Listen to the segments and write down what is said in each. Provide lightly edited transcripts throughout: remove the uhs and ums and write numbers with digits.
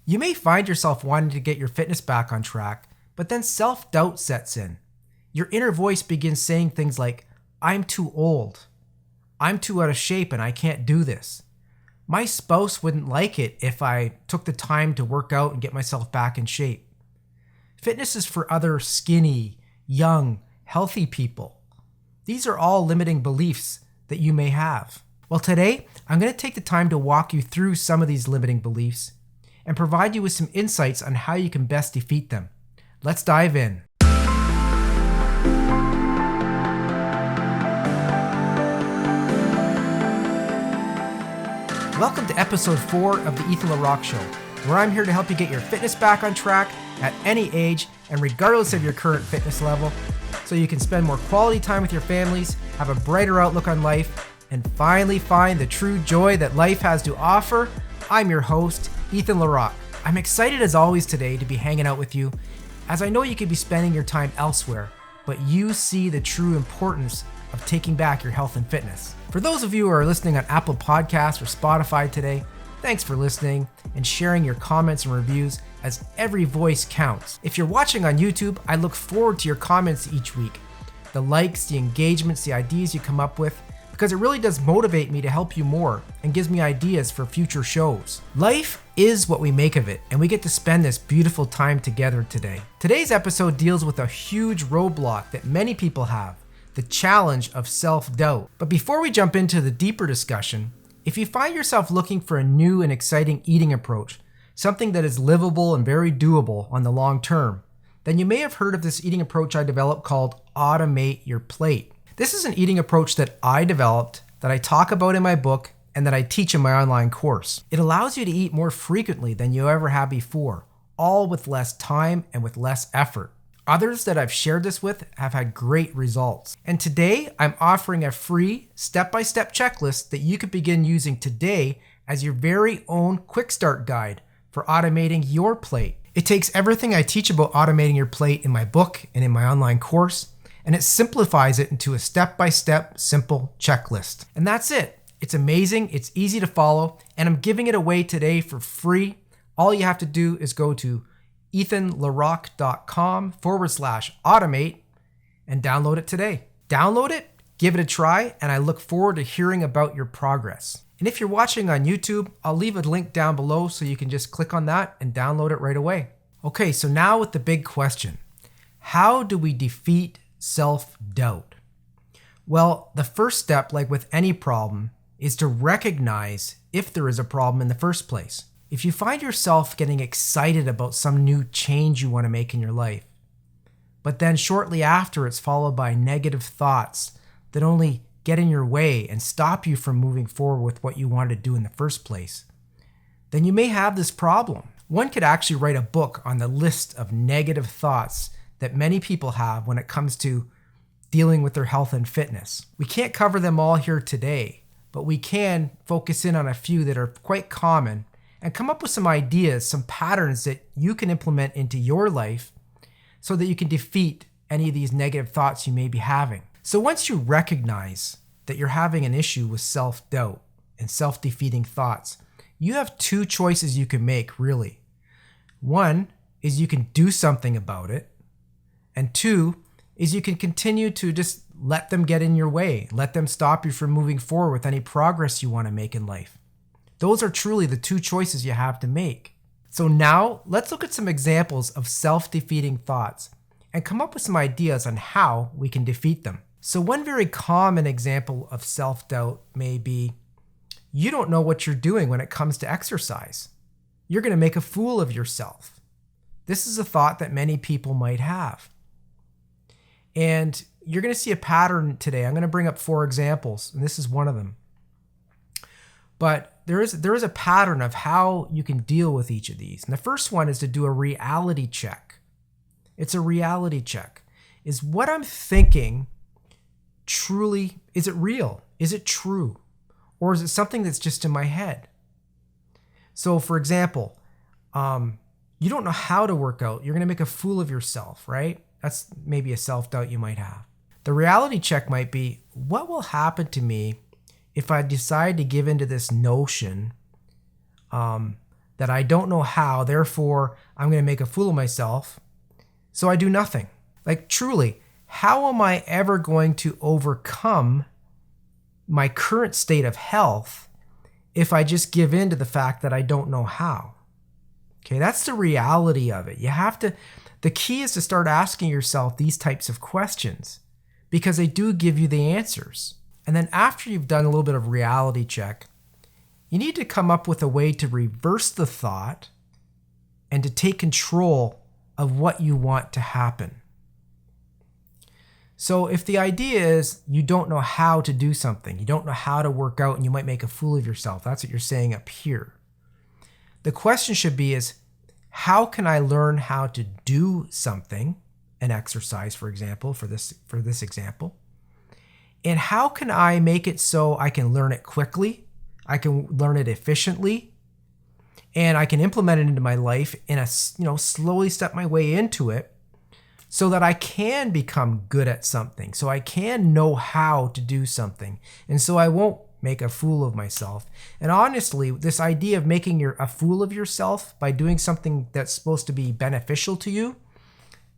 You may find yourself wanting to get your fitness back on track, but then self-doubt sets in. Your inner voice begins saying things like, I'm too old. I'm too out of shape and I can't do this. My spouse wouldn't like it if I took the time to work out and get myself back in shape. Fitness is for other skinny, young, healthy people. These are all limiting beliefs that you may have. Well, today, I'm going to take the time to walk you through some of these limiting beliefs and provide you with some insights on how you can best defeat them. Let's dive in. Welcome to episode 4 of the LeRock Show, where I'm here to help you get your fitness back on track at any age and regardless of your current fitness level, so you can spend more quality time with your families, have a brighter outlook on life, and finally find the true joy that life has to offer. I'm your host, LeRock. I'm excited as always today to be hanging out with you, as I know you could be spending your time elsewhere, but you see the true importance of taking back your health and fitness. For those of you who are listening on Apple Podcasts or Spotify today, thanks for listening and sharing your comments and reviews, as every voice counts. If you're watching on YouTube, I look forward to your comments each week. The likes, the engagements, the ideas you come up with, because it really does motivate me to help you more and gives me ideas for future shows. Life is what we make of it, and we get to spend this beautiful time together today. Today's episode deals with a huge roadblock that many people have, the challenge of self-doubt. But before we jump into the deeper discussion, if you find yourself looking for a new and exciting eating approach, something that is livable and very doable on the long term, then you may have heard of this eating approach I developed called Automate Your Plate. This is an eating approach that I developed, that I talk about in my book, and that I teach in my online course. It allows you to eat more frequently than you ever have before, all with less time and with less effort. Others that I've shared this with have had great results. And today, I'm offering a free step-by-step checklist that you could begin using today as your very own quick start guide for automating your plate. It takes everything I teach about automating your plate in my book and in my online course, and it simplifies it into a step-by-step simple checklist. And that's it. It's amazing, it's easy to follow, and I'm giving it away today for free. All you have to do is go to ethanlerock.com/automate and download it today. Download it, give it a try, and I look forward to hearing about your progress. And if you're watching on YouTube, I'll leave a link down below so you can just click on that and download it right away. Okay, so now with the big question. How do we defeat self-doubt? Well, the first step, like with any problem, is to recognize if there is a problem in the first place. If you find yourself getting excited about some new change you want to make in your life, but then shortly after it's followed by negative thoughts that only get in your way and stop you from moving forward with what you wanted to do in the first place, then you may have this problem. One could actually write a book on the list of negative thoughts that many people have when it comes to dealing with their health and fitness. We can't cover them all here today, but we can focus in on a few that are quite common and come up with some ideas, some patterns that you can implement into your life so that you can defeat any of these negative thoughts you may be having. So once you recognize that you're having an issue with self-doubt and self-defeating thoughts, you have two choices you can make, really. One is you can do something about it, and two is you can continue to just let them get in your way, let them stop you from moving forward with any progress you want to make in life. Those are truly the two choices you have to make. So now let's look at some examples of self-defeating thoughts and come up with some ideas on how we can defeat them. So one very common example of self-doubt may be, you don't know what you're doing when it comes to exercise. You're going to make a fool of yourself. This is a thought that many people might have. And you're going to see a pattern today. I'm going to bring up 4 examples, and this is one of them. But there is a pattern of how you can deal with each of these. And the first one is to do a reality check. It's a reality check. Is what I'm thinking truly, is it real? Is it true? Or is it something that's just in my head? So for example, you don't know how to work out. You're going to make a fool of yourself, right? That's maybe a self-doubt you might have. The reality check might be, what will happen to me if I decide to give into this notion that I don't know how, therefore I'm going to make a fool of myself, so I do nothing. Like truly, how am I ever going to overcome my current state of health if I just give in to the fact that I don't know how? Okay, that's the reality of it. The key is to start asking yourself these types of questions because they do give you the answers. And then after you've done a little bit of reality check, you need to come up with a way to reverse the thought and to take control of what you want to happen. So if the idea is you don't know how to do something, you don't know how to work out and you might make a fool of yourself, that's what you're saying up here. The question should be is, how can I learn how to do something, an exercise, for example, for this example, and how can I make it so I can learn it quickly, I can learn it efficiently, and I can implement it into my life in slowly step my way into it so that I can become good at something, so I can know how to do something, and so I won't make a fool of myself. And honestly, this idea of making a fool of yourself by doing something that's supposed to be beneficial to you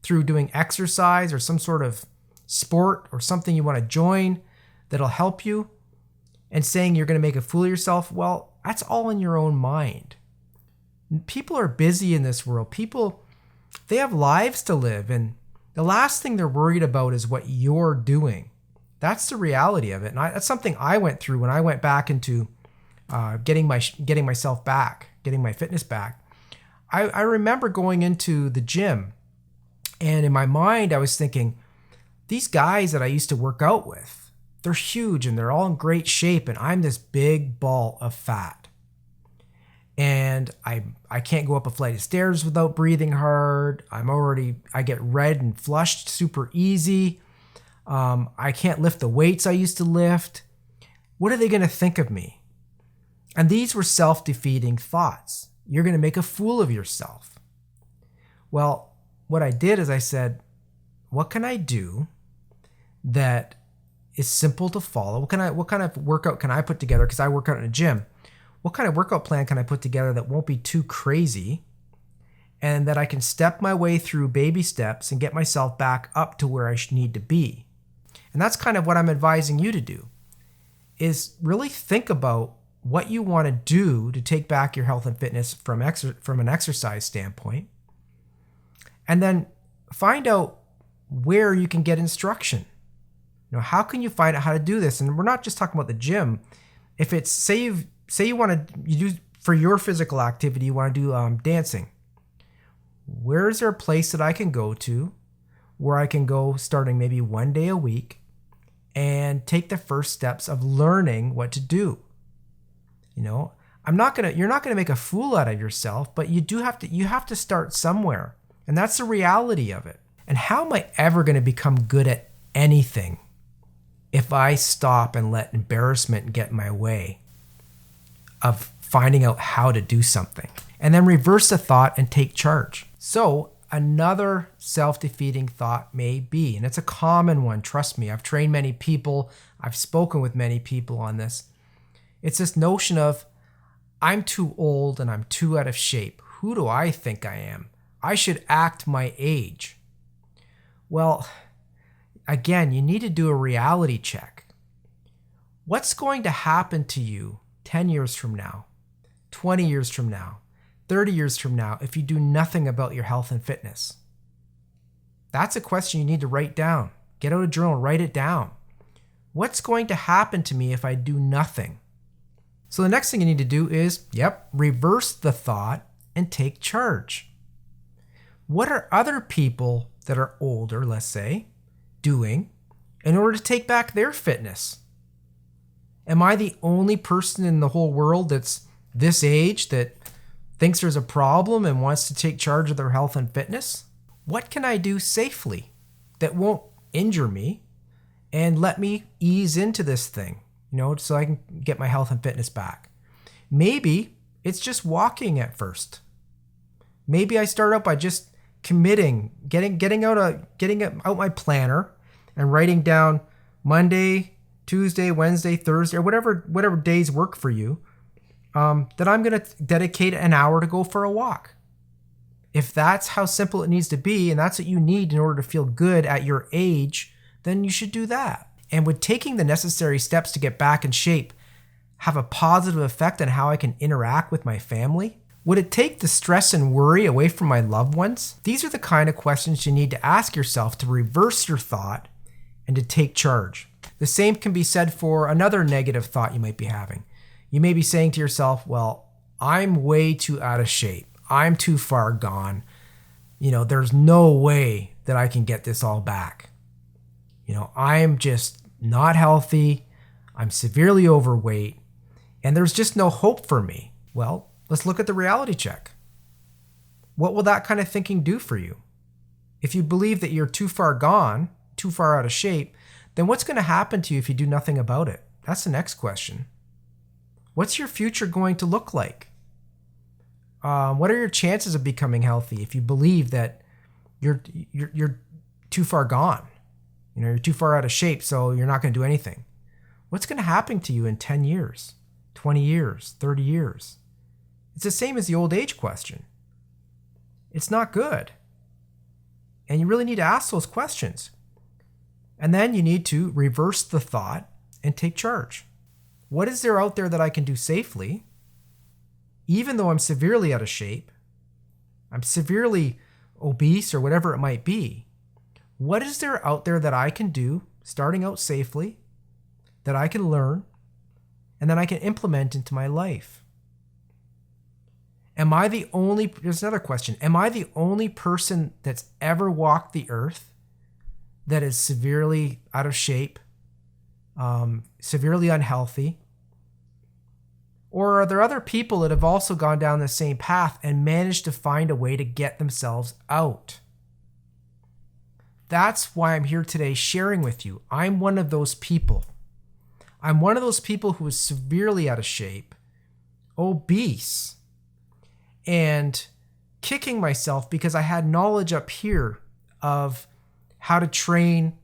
through doing exercise or some sort of sport or something you want to join that'll help you, and saying you're going to make a fool of yourself, well, that's all in your own mind. People are busy in this world. People, they have lives to live, and the last thing they're worried about is what you're doing. That's the reality of it. And that's something I went through when I went back into getting my fitness back. I remember going into the gym, and in my mind, I was thinking, these guys that I used to work out with, they're huge and they're all in great shape, and I'm this big ball of fat. And I can't go up a flight of stairs without breathing hard. I get red and flushed super easy. I can't lift the weights I used to lift. What are they going to think of me? And these were self-defeating thoughts. You're going to make a fool of yourself. Well, what I did is I said, what can I do that is simple to follow? What kind of workout can I put together? Because I work out in a gym. What kind of workout plan can I put together that won't be too crazy and that I can step my way through baby steps and get myself back up to where I need to be? And that's kind of what I'm advising you to do, is really think about what you want to do to take back your health and fitness from an exercise standpoint, and then find out where you can get instruction. How can you find out how to do this? And we're not just talking about the gym. If it's, say you do for your physical activity, you want to do dancing. Where is there a place that I can go to where I can go starting maybe one day a week and take the first steps of learning what to do? You're not gonna make a fool out of yourself, but you have to start somewhere. And that's the reality of it. And how am I ever going to become good at anything if I stop and let embarrassment get in my way of finding out how to do something? And then reverse the thought and take charge. So another self-defeating thought may be, and it's a common one, trust me, I've trained many people, I've spoken with many people on this. It's this notion of, I'm too old and I'm too out of shape. Who do I think I am? I should act my age. Well, again, you need to do a reality check. What's going to happen to you 10 years from now, 20 years from now, 30 years from now if you do nothing about your health and fitness? That's a question you need to write down. Get out a journal, write it down. What's going to happen to me if I do nothing? So the next thing you need to do is, reverse the thought and take charge. What are other people that are older, let's say, doing in order to take back their fitness? Am I the only person in the whole world that's this age that thinks there's a problem and wants to take charge of their health and fitness? What can I do safely that won't injure me and let me ease into this thing, so I can get my health and fitness back? Maybe it's just walking at first. Maybe I start out by just committing, getting out my planner and writing down Monday, Tuesday, Wednesday, Thursday, or whatever days work for you. that I'm going to dedicate an hour to go for a walk. If that's how simple it needs to be, and that's what you need in order to feel good at your age, then you should do that. And would taking the necessary steps to get back in shape have a positive effect on how I can interact with my family? Would it take the stress and worry away from my loved ones? These are the kind of questions you need to ask yourself to reverse your thought and to take charge. The same can be said for another negative thought you might be having. You may be saying to yourself, well, I'm way too out of shape. I'm too far gone. There's no way that I can get this all back. I'm just not healthy. I'm severely overweight, and there's just no hope for me. Well, let's look at the reality check. What will that kind of thinking do for you? If you believe that you're too far gone, too far out of shape, then what's going to happen to you if you do nothing about it? That's the next question. What's your future going to look like? What are your chances of becoming healthy if you believe that you're too far gone? You're too far out of shape, so you're not going to do anything. What's going to happen to you in 10 years, 20 years, 30 years? It's the same as the old age question. It's not good. And you really need to ask those questions. And then you need to reverse the thought and take charge. What is there out there that I can do safely, even though I'm severely out of shape, I'm severely obese or whatever it might be? What is there out there that I can do, starting out safely, that I can learn, and then I can implement into my life? Here's another question. Am I the only person that's ever walked the earth that is severely out of shape, severely unhealthy? Or are there other people that have also gone down the same path and managed to find a way to get themselves out? That's why I'm here today sharing with you. I'm one of those people. I'm one of those people who is severely out of shape, obese, and kicking myself because I had knowledge up here of how to train,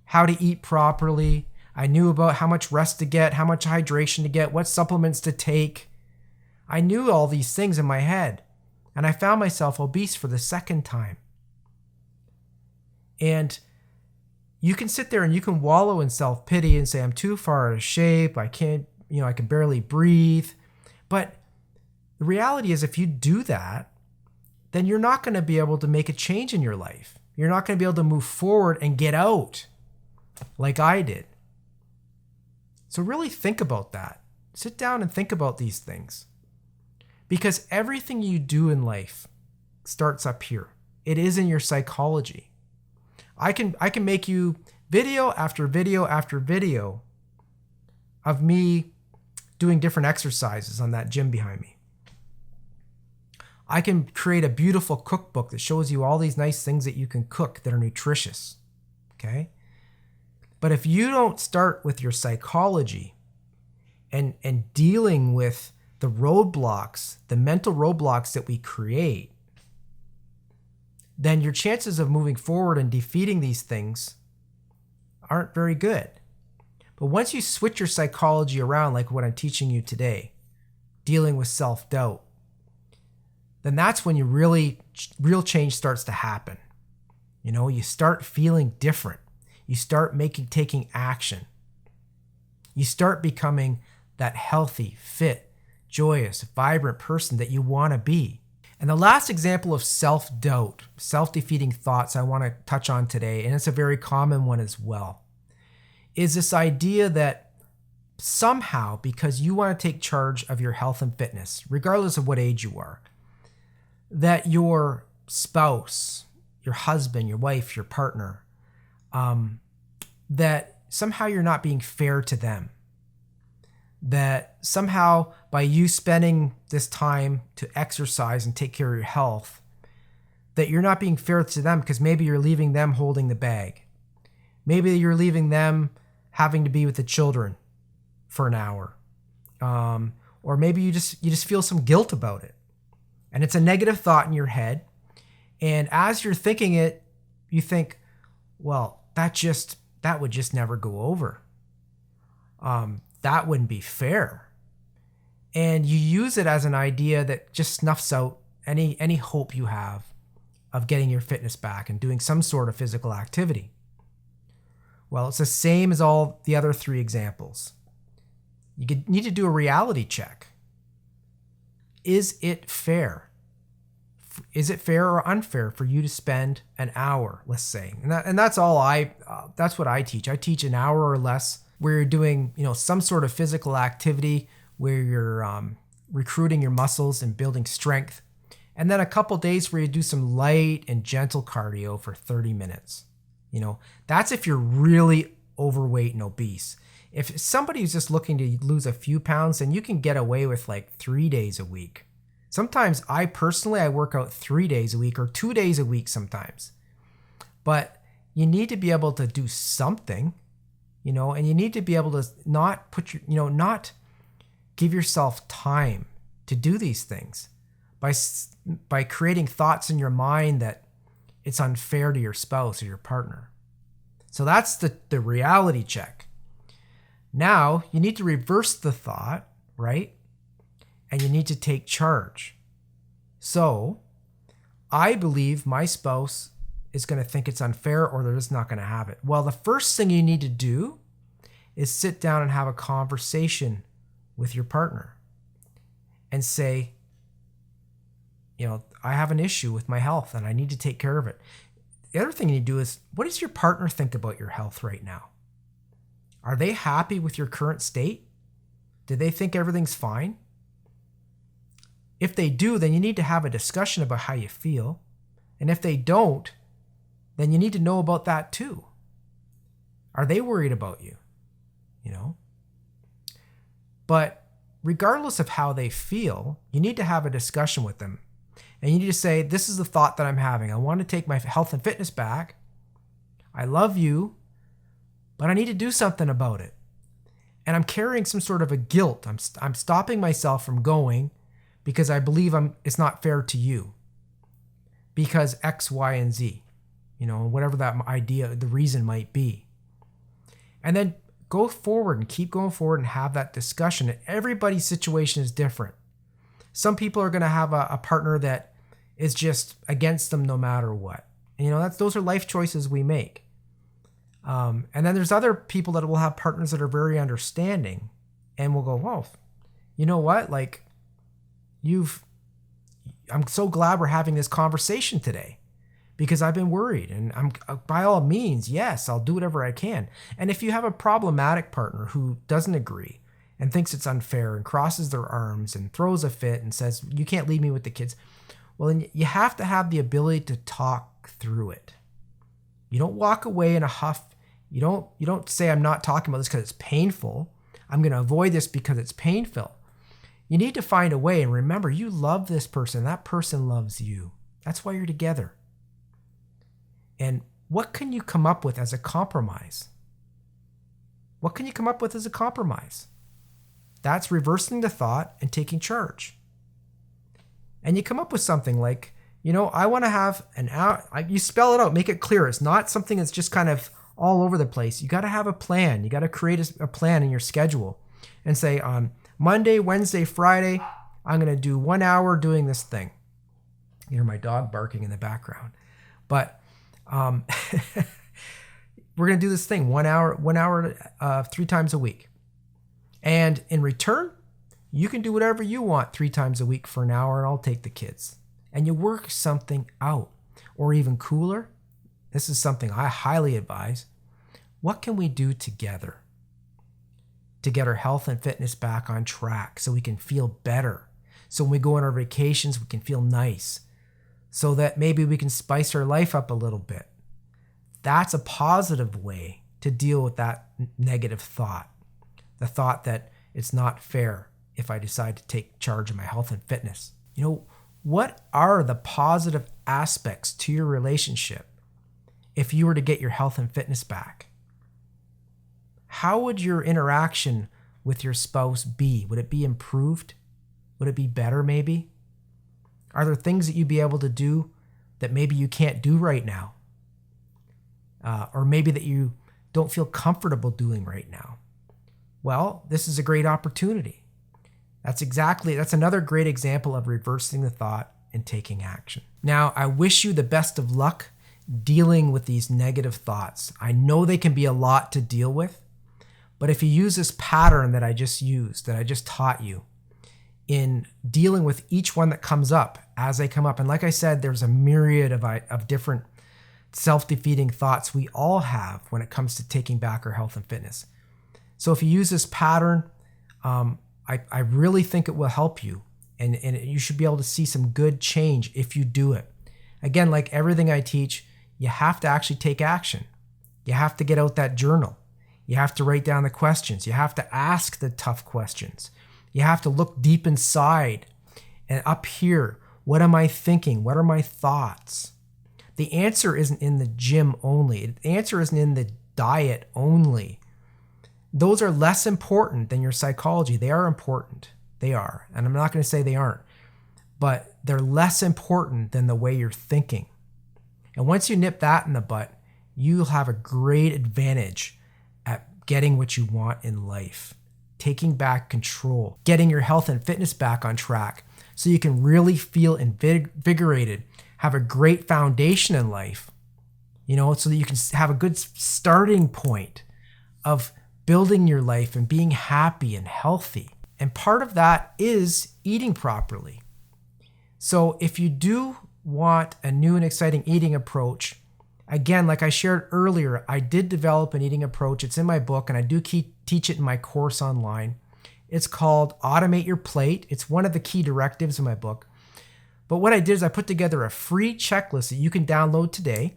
how to eat properly. I knew about how much rest to get, how much hydration to get, what supplements to take. I knew all these things in my head, and I found myself obese for the second time. And you can sit there and you can wallow in self-pity and say, I'm too far out of shape. I can't, I can barely breathe. But the reality is, if you do that, then you're not going to be able to make a change in your life. You're not going to be able to move forward and get out like I did. So really think about that. Sit down and think about these things. Because everything you do in life starts up here. It is in your psychology. I can make you video after video after video of me doing different exercises on that gym behind me. I can create a beautiful cookbook that shows you all these nice things that you can cook that are nutritious. Okay? But if you don't start with your psychology and dealing with the roadblocks, the mental roadblocks that we create, then your chances of moving forward and defeating these things aren't very good. But once you switch your psychology around, like what I'm teaching you today, dealing with self-doubt, then that's when real change starts to happen. You start feeling different. You start taking action. You start becoming that healthy, fit, joyous, vibrant person that you want to be. And the last example of self-doubt, self-defeating thoughts I want to touch on today, and it's a very common one as well, is this idea that somehow, because you want to take charge of your health and fitness, regardless of what age you are, that your spouse, your husband, your wife, your partner, that somehow you're not being fair to them. That somehow by you spending this time to exercise and take care of your health, that you're not being fair to them because maybe you're leaving them holding the bag. Maybe you're leaving them having to be with the children for an hour. Or maybe you just feel some guilt about it. And it's a negative thought in your head. And as you're thinking it, you think, well, that would just never go over. That wouldn't be fair. And you use it as an idea that just snuffs out any hope you have of getting your fitness back and doing some sort of physical activity. Well, it's the same as all the other three examples. You need to do a reality check. Is it fair? Is it fair or unfair for you to spend an hour, let's say? And that's all that's what I teach. I teach an hour or less where you're doing, some sort of physical activity where you're recruiting your muscles and building strength. And then a couple days where you do some light and gentle cardio for 30 minutes. That's if you're really overweight and obese. If somebody who's just looking to lose a few pounds, then you can get away with like 3 days a week. Sometimes I work out 3 days a week or 2 days a week sometimes. But you need to be able to do something, and you need to be able to not give yourself time to do these things by creating thoughts in your mind that it's unfair to your spouse or your partner. So that's the reality check. Now you need to reverse the thought, right? And you need to take charge. So I believe my spouse is going to think it's unfair or they're just not going to have it. Well, the first thing you need to do is sit down and have a conversation with your partner and say, I have an issue with my health and I need to take care of it. The other thing you need to do is, what does your partner think about your health right now? Are they happy with your current state? Do they think everything's fine? If they do, then you need to have a discussion about how you feel. And if they don't, then you need to know about that too. Are they worried about you? But regardless of how they feel, you need to have a discussion with them. And you need to say, this is the thought that I'm having. I want to take my health and fitness back. I love you, but I need to do something about it. And I'm carrying some sort of a guilt. I'm stopping myself from going because I believe it's not fair to you. Because X, Y, and Z, whatever that idea, the reason might be. And then go forward and keep going forward and have that discussion. And everybody's situation is different. Some people are going to have a partner that is just against them no matter what. And, those are life choices we make. And then there's other people that will have partners that are very understanding and will go, well, you know what? Like I'm so glad we're having this conversation today because I've been worried, and I'm by all means, yes, I'll do whatever I can. And if you have a problematic partner who doesn't agree and thinks it's unfair and crosses their arms and throws a fit and says, you can't leave me with the kids, well, then you have to have the ability to talk through it. You don't walk away in a huff. You don't say, I'm not talking about this because it's painful. I'm going to avoid this because it's painful. You need to find a way. And remember, you love this person. That person loves you. That's why you're together. And what can you come up with as a compromise? What can you come up with as a compromise? That's reversing the thought and taking charge. And you come up with something like, I want to have an hour. You spell it out, make it clear. It's not something that's just kind of all over the place. You got to have a plan. You got to create a plan in your schedule and say on Monday, Wednesday, Friday, I'm going to do 1 hour doing this thing. You hear my dog barking in the background. But we're going to do this thing 1 hour, 3 times a week. And in return, you can do whatever you want 3 times a week for an hour, and I'll take the kids. And you work something out. Or even cooler, this is something I highly advise. What can we do together to get our health and fitness back on track so we can feel better? So when we go on our vacations, we can feel nice. So that maybe we can spice our life up a little bit. That's a positive way to deal with that negative thought. The thought that it's not fair if I decide to take charge of my health and fitness. What are the positive aspects to your relationship if you were to get your health and fitness back? How would your interaction with your spouse be? Would it be improved? Would it be better maybe? Are there things that you'd be able to do that maybe you can't do right now? Or maybe that you don't feel comfortable doing right now? Well, this is a great opportunity. That's another great example of reversing the thought and taking action. Now, I wish you the best of luck dealing with these negative thoughts. I know they can be a lot to deal with, but if you use this pattern that I just taught you in dealing with each one that comes up as they come up, and like I said, there's a myriad of different self-defeating thoughts we all have when it comes to taking back our health and fitness. So if you use this pattern, I really think it will help you, and you should be able to see some good change if you do it. Again, like everything I teach, you have to actually take action. You have to get out that journal. You have to write down the questions. You have to ask the tough questions. You have to look deep inside and up here. What am I thinking? What are my thoughts? The answer isn't in the gym only. The answer isn't in the diet only. Those are less important than your psychology. They are important. They are. And I'm not going to say they aren't, but they're less important than the way you're thinking. And once you nip that in the butt, you'll have a great advantage at getting what you want in life, taking back control, getting your health and fitness back on track so you can really feel invigorated, have a great foundation in life, so that you can have a good starting point of building your life and being happy and healthy. And part of that is eating properly. So if you do want a new and exciting eating approach, again, like I shared earlier, I did develop an eating approach. It's in my book, and I do teach it in my course online. It's called Automate Your Plate. It's one of the key directives in my book. But what I did is I put together a free checklist that you can download today.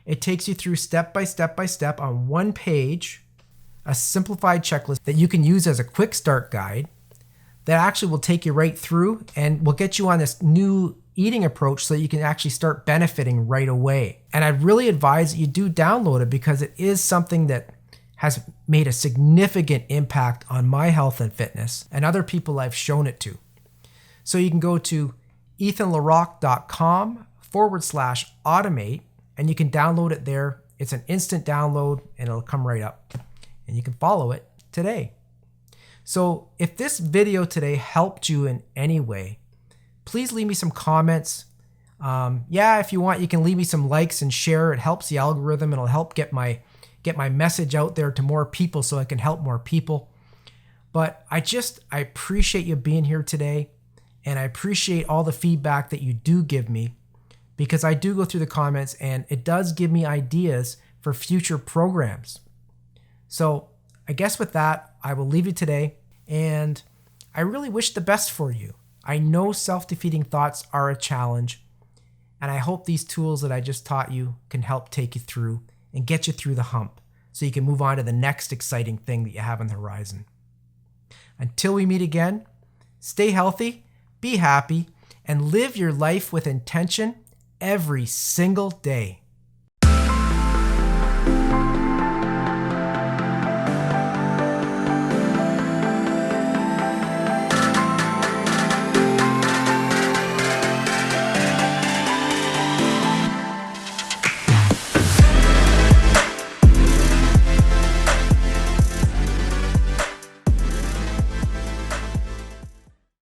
It takes you through step by step on one page, a simplified checklist that you can use as a quick start guide that actually will take you right through and will get you on this new eating approach so that you can actually start benefiting right away. And I'd really advise that you do download it because it is something that has made a significant impact on my health and fitness and other people I've shown it to. So you can go to ethanlerock.com/automate and you can download it there. It's an instant download and it'll come right up and you can follow it today. So if this video today helped you in any way, please leave me some comments. If you want, you can leave me some likes and share. It helps the algorithm. It'll help get my message out there to more people so I can help more people. But I appreciate you being here today, and I appreciate all the feedback that you do give me, because I do go through the comments and it does give me ideas for future programs. So I guess with that, I will leave you today, and I really wish the best for you. I know self-defeating thoughts are a challenge, and I hope these tools that I just taught you can help take you through and get you through the hump so you can move on to the next exciting thing that you have on the horizon. Until we meet again, stay healthy, be happy, and live your life with intention every single day.